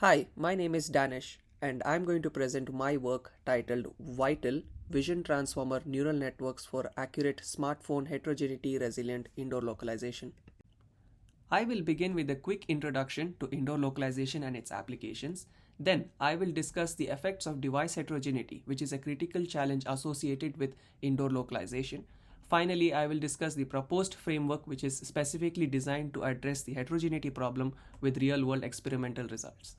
Hi, my name is Danish, and I'm going to present my work titled Vital Vision Transformer Neural Networks for Accurate Smartphone Heterogeneity Resilient Indoor Localization. I will begin with a quick introduction to indoor localization and its applications. Then, I will discuss the effects of device heterogeneity, which is a critical challenge associated with indoor localization. Finally, I will discuss the proposed framework, which is specifically designed to address the heterogeneity problem with real world experimental results.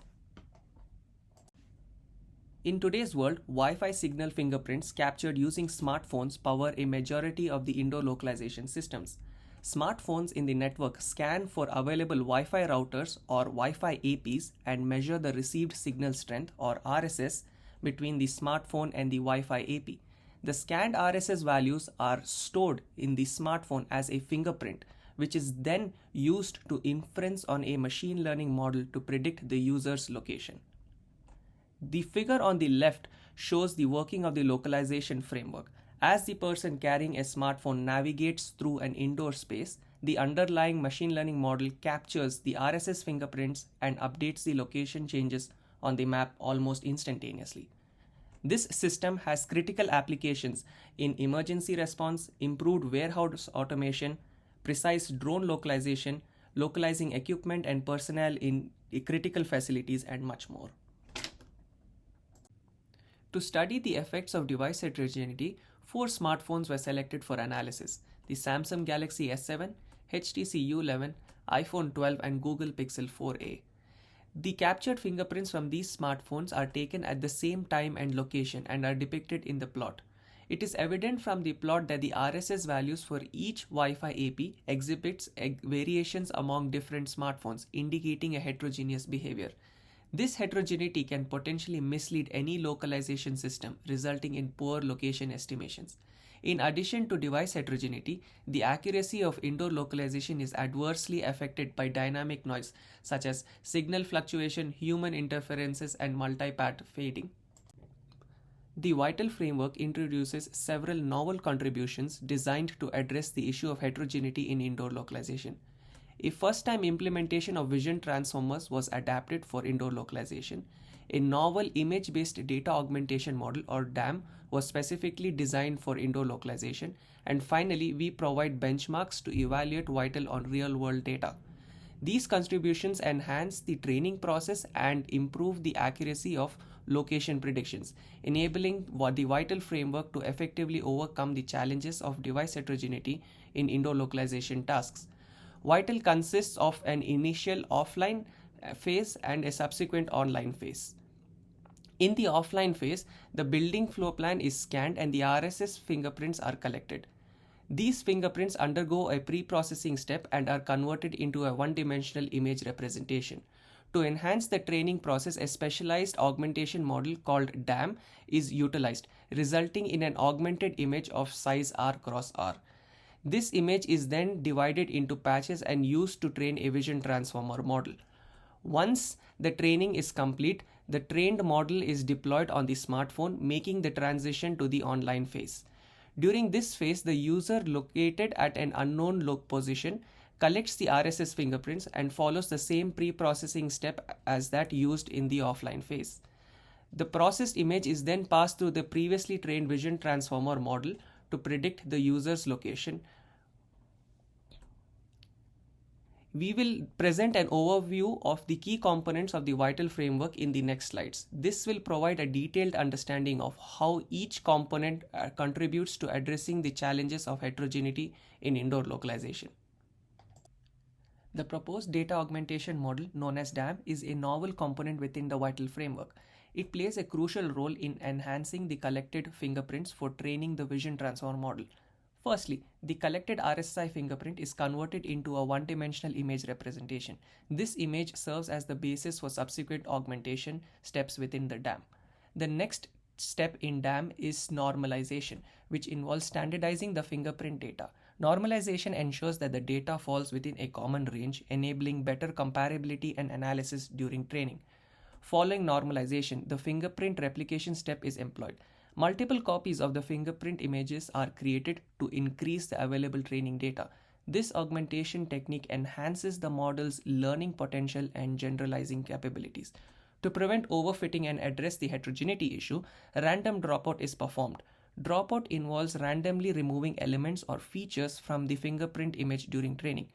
In today's world, Wi-Fi signal fingerprints captured using smartphones power a majority of the indoor localization systems. Smartphones in the network scan for available Wi-Fi routers or Wi-Fi APs and measure the received signal strength or RSS between the smartphone and the Wi-Fi AP. The scanned RSS values are stored in the smartphone as a fingerprint, which is then used to inference on a machine learning model to predict the user's location. The figure on the left shows the working of the localization framework. As the person carrying a smartphone navigates through an indoor space, the underlying machine learning model captures the RSS fingerprints and updates the location changes on the map almost instantaneously. This system has critical applications in emergency response, improved warehouse automation, precise drone localization, localizing equipment and personnel in critical facilities, and much more. To study the effects of device heterogeneity, 4 smartphones were selected for analysis: the Samsung Galaxy S7, HTC U11, iPhone 12, and Google Pixel 4a. The captured fingerprints from these smartphones are taken at the same time and location and are depicted in the plot. It is evident from the plot that the RSS values for each Wi-Fi AP exhibits variations among different smartphones, indicating a heterogeneous behavior. This heterogeneity can potentially mislead any localization system, resulting in poor location estimations. In addition to device heterogeneity, the accuracy of indoor localization is adversely affected by dynamic noise such as signal fluctuation, human interferences, and multipath fading. The Vital framework introduces several novel contributions designed to address the issue of heterogeneity in indoor localization. A first-time implementation of vision transformers was adapted for indoor localization. A novel image-based data augmentation model or DAM was specifically designed for indoor localization. And finally, we provide benchmarks to evaluate Vital on real-world data. These contributions enhance the training process and improve the accuracy of location predictions, enabling the Vital framework to effectively overcome the challenges of device heterogeneity in indoor localization tasks. Vital consists of an initial offline phase and a subsequent online phase. In the offline phase, the building floor plan is scanned and the RSS fingerprints are collected. These fingerprints undergo a pre-processing step and are converted into a one-dimensional image representation. To enhance the training process, a specialized augmentation model called DAM is utilized, resulting in an augmented image of size R cross R. This image is then divided into patches and used to train a vision transformer model. Once the training is complete, the trained model is deployed on the smartphone, making the transition to the online phase. During this phase, the user located at an unknown position collects the RSS fingerprints and follows the same pre-processing step as that used in the offline phase. The processed image is then passed through the previously trained vision transformer model to predict the user's location. We will present an overview of the key components of the Vital framework in the next slides. This will provide a detailed understanding of how each component contributes to addressing the challenges of heterogeneity in indoor localization. The proposed data augmentation model, known as DAM, is a novel component within the Vital framework. It plays a crucial role in enhancing the collected fingerprints for training the vision transformer model. Firstly, the collected RSI fingerprint is converted into a one-dimensional image representation. This image serves as the basis for subsequent augmentation steps within the DAM. The next step in DAM is normalization, which involves standardizing the fingerprint data. Normalization ensures that the data falls within a common range, enabling better comparability and analysis during training. Following normalization, the fingerprint replication step is employed. Multiple copies of the fingerprint images are created to increase the available training data. This augmentation technique enhances the model's learning potential and generalizing capabilities. To prevent overfitting and address the heterogeneity issue, random dropout is performed. Dropout involves randomly removing elements or features from the fingerprint image during training.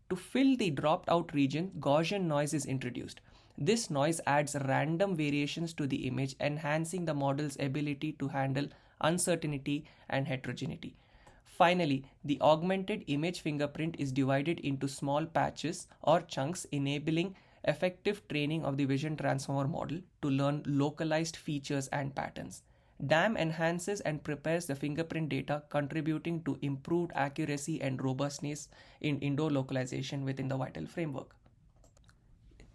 To fill the dropped out region, Gaussian noise is introduced. This noise adds random variations to the image, enhancing the model's ability to handle uncertainty and heterogeneity. Finally, the augmented image fingerprint is divided into small patches or chunks, enabling effective training of the vision transformer model to learn localized features and patterns. DAM enhances and prepares the fingerprint data, contributing to improved accuracy and robustness in indoor localization within the vital framework.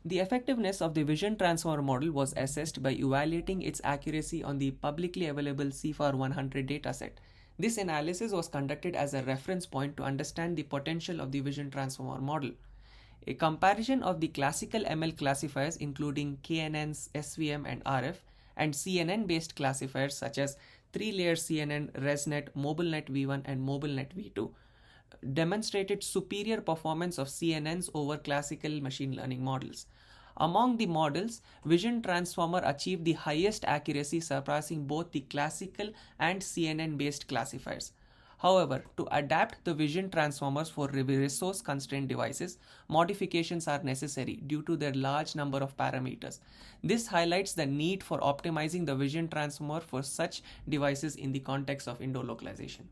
The effectiveness of the vision transformer model was assessed by evaluating its accuracy on the publicly available CFAR 100 dataset. This analysis was conducted as a reference point to understand the potential of the vision transformer model. A comparison of the classical ML classifiers including KNNs, SVM and RF and CNN-based classifiers such as 3-layer CNN, ResNet, MobileNet V1 and MobileNet V2 demonstrated superior performance of CNNs over classical machine learning models. Among the models, Vision Transformer achieved the highest accuracy, surpassing both the classical and CNN-based classifiers. However, to adapt the Vision Transformers for resource-constrained devices, modifications are necessary due to their large number of parameters. This highlights the need for optimizing the Vision Transformer for such devices in the context of indoor localization.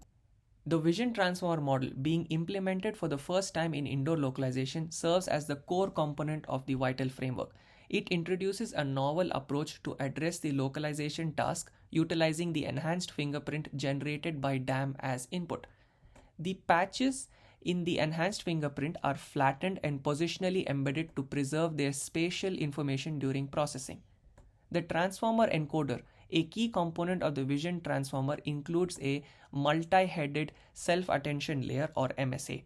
The Vision Transformer model, being implemented for the first time in indoor localization, serves as the core component of the vital framework. It introduces a novel approach to address the localization task, utilizing the enhanced fingerprint generated by DAM as input. The patches in the enhanced fingerprint are flattened and positionally embedded to preserve their spatial information during processing. The transformer encoder, a key component of the vision transformer, includes a multi-headed self-attention layer or MSA.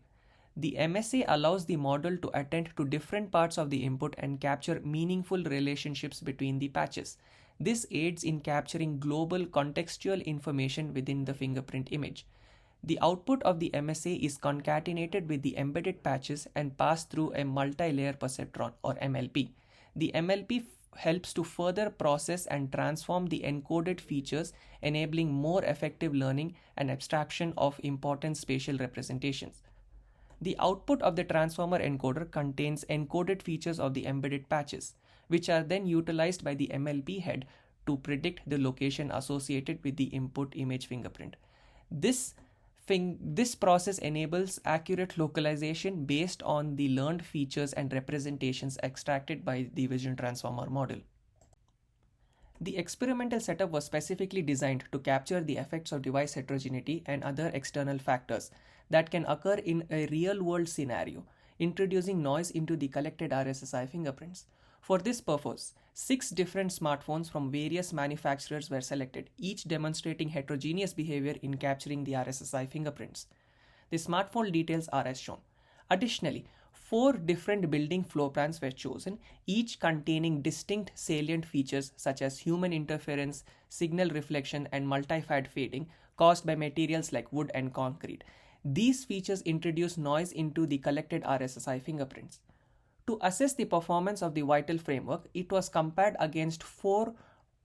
The MSA allows the model to attend to different parts of the input and capture meaningful relationships between the patches. This aids in capturing global contextual information within the fingerprint image. The output of the MSA is concatenated with the patches and passed through a multi-layer perceptron or MLP. The MLP helps to further process and transform the encoded features, enabling more effective learning and abstraction of important spatial representations. The output of the transformer encoder contains encoded features of the embedded patches, which are then utilized by the MLP head to predict the location associated with the input image fingerprint. This process enables accurate localization based on the learned features and representations extracted by the Vision Transformer model. The experimental setup was specifically designed to capture the effects of device heterogeneity and other external factors that can occur in a real-world scenario, introducing noise into the collected RSSI fingerprints. For this purpose, 6 different smartphones from various manufacturers were selected, each demonstrating heterogeneous behavior in capturing the RSSI fingerprints. The smartphone details are as shown. Additionally, 4 different building floor plans were chosen, each containing distinct salient features such as human interference, signal reflection, and multi-fad fading caused by materials like wood and concrete. These features introduce noise into the collected RSSI fingerprints. To assess the performance of the vital framework, it was compared against 4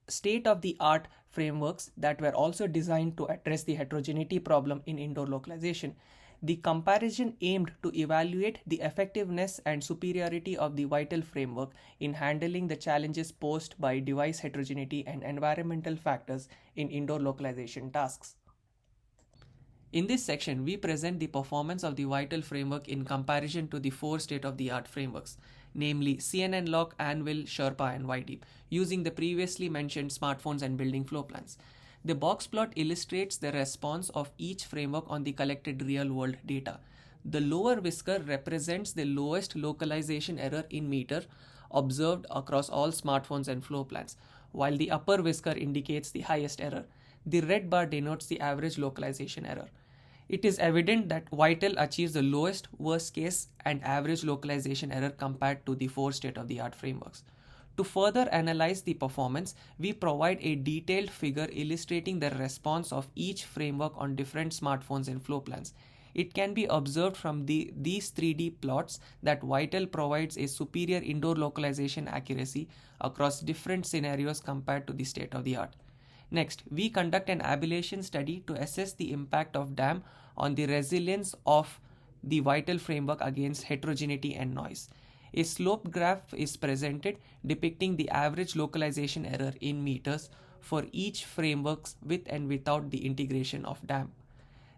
state-of-the-art frameworks that were also designed to address the heterogeneity problem in indoor localization. The comparison aimed to evaluate the effectiveness and superiority of the vital framework in handling the challenges posed by device heterogeneity and environmental factors in indoor localization tasks. In this section, we present the performance of the vital framework in comparison to the 4 state-of-the-art frameworks, namely CNN-Lock, Anvil, Sherpa, and YDeep, using the previously mentioned smartphones and building floor plans. The box plot illustrates the response of each framework on the collected real-world data. The lower whisker represents the lowest localization error in meter observed across all smartphones and floor plans, while the upper whisker indicates the highest error. The red bar denotes the average localization error. It is evident that Vital achieves the lowest, worst case, and average localization error compared to the 4 state-of-the-art frameworks. To further analyze the performance, we provide a detailed figure illustrating the response of each framework on different smartphones and floor plans. It can be observed from these 3D plots that Vital provides a superior indoor localization accuracy across different scenarios compared to the state of the art. Next, we conduct an ablation study to assess the impact of DAM on the resilience of the Vital framework against heterogeneity and noise. A slope graph is presented depicting the average localization error in meters for each frameworks with and without the integration of DAM.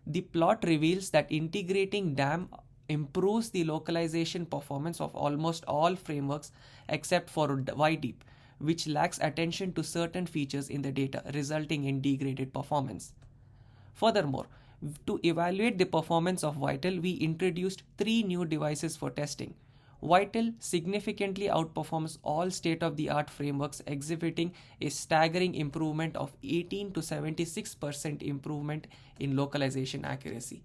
The plot reveals that integrating DAM improves the localization performance of almost all frameworks except for YDeep, which lacks attention to certain features in the data, resulting in degraded performance. Furthermore, to evaluate the performance of Vital, we introduced 3 new devices for testing. Vital significantly outperforms all state-of-the-art frameworks, exhibiting a staggering improvement of 18 to 76% improvement in localization accuracy.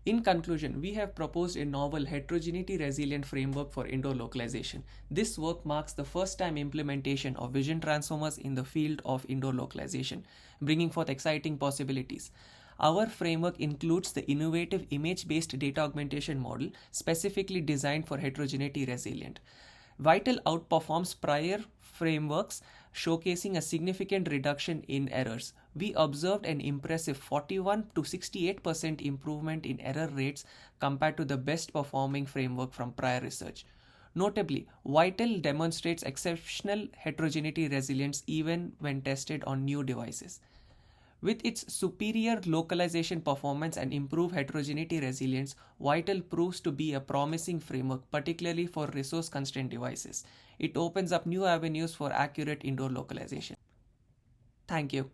In conclusion, we have proposed a novel heterogeneity resilient framework for indoor localization. This work marks the first time implementation of vision transformers in the field of indoor localization, bringing forth exciting possibilities. Our framework includes the innovative image-based data augmentation model specifically designed for heterogeneity resilient. Vital outperforms prior frameworks, showcasing a significant reduction in errors. We observed an impressive 41 to 68% improvement in error rates compared to the best performing framework from prior research. Notably, Vital demonstrates exceptional heterogeneity resilience even when tested on new devices. With its superior localization performance and improved heterogeneity resilience, Vital proves to be a promising framework, particularly for resource-constrained devices. It opens up new avenues for accurate indoor localization. Thank you.